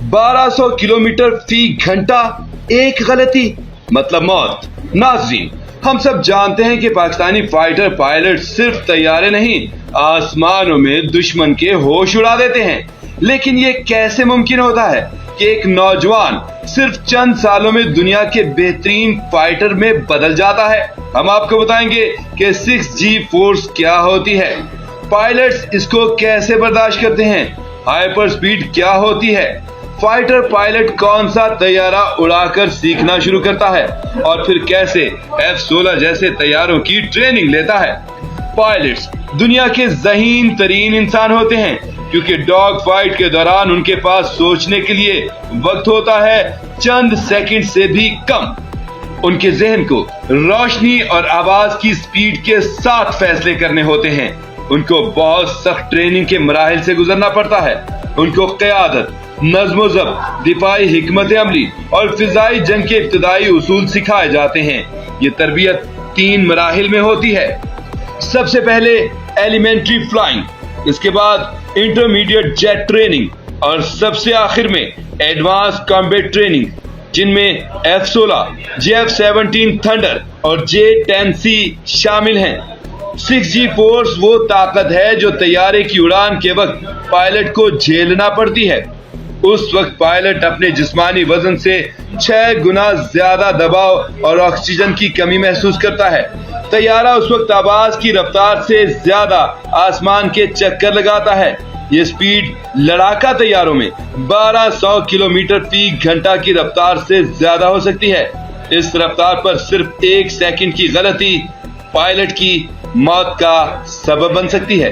1200 kilometre फी घंटा, एक गलती मतलब मौत। नाज़रीन, हम सब जानते हैं कि पाकिस्तानी फाइटर पायलट सिर्फ तैयारे नहीं, आसमानों में दुश्मन के होश उड़ा देते हैं। लेकिन ये कैसे मुमकिन होता है कि एक नौजवान सिर्फ चंद सालों में दुनिया के बेहतरीन फाइटर में बदल जाता है? हम आपको बताएंगे कि 6G फोर्स क्या होती है, पायलट्स इसको कैसे बर्दाश्त करते हैं, हाइपर स्पीड क्या होती है, फाइटर पायलट कौन सा तैयारा उड़ाकर सीखना शुरू करता है और फिर कैसे F-16 जैसे तैयारों की ट्रेनिंग लेता है। पायलट्स दुनिया के ज़हीन तरीन इंसान होते हैं, क्योंकि डॉग फाइट के दौरान उनके पास सोचने के लिए वक्त होता है चंद सेकंड से भी कम। उनके जहन को रोशनी और आवाज की स्पीड के साथ फैसले करने होते हैं। उनको बहुत सख्त ट्रेनिंग के मराहिल से गुजरना पड़ता है। उनको क़यादत, नज़्म व ज़ब्त, दिफाई हिकमत अमली और फिजाई जंग के इब्तिदाई उसूल सिखाए जाते हैं। ये तरबियत 3 मराहिल में होती है। सबसे पहले एलिमेंट्री फ्लाइंग, इसके बाद इंटरमीडिएट जेट ट्रेनिंग और सबसे आखिर में एडवांस कॉम्बैट ट्रेनिंग, जिनमें F-16, JF-17 थंडर और J-10C शामिल हैं। 6G फोर्स वो ताकत है जो तैयारे की उड़ान के वक्त पायलट को झेलना पड़ती है। उस वक्त पायलट अपने जिस्मानी वजन से 6 गुना ज्यादा दबाव और ऑक्सीजन की कमी महसूस करता है। तैयारा उस वक्त आवाज की रफ्तार से ज्यादा आसमान के चक्कर लगाता है। ये स्पीड लड़ाका तैयारों में 1200 किलोमीटर फी घंटा की रफ्तार से ज्यादा हो सकती है। इस रफ्तार पर सिर्फ 1 सेकंड की गलती पायलट की मौत का सबब बन सकती है।